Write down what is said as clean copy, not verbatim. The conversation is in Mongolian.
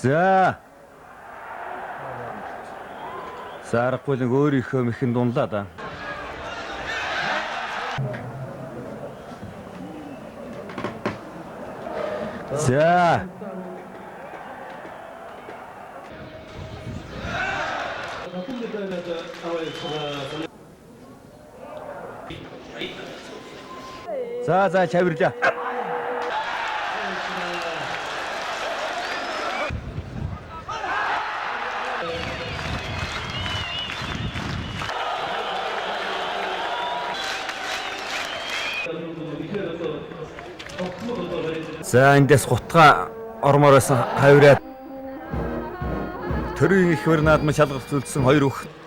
За. Зарахгүй нэг өөрийнхөө мэхэн дунлаа да. За. За чавирлаа. За эндээс гутга ормоор байсан хавираад төрийн их барь наадмын шалгалт үлдсэн хоёр хүүхэд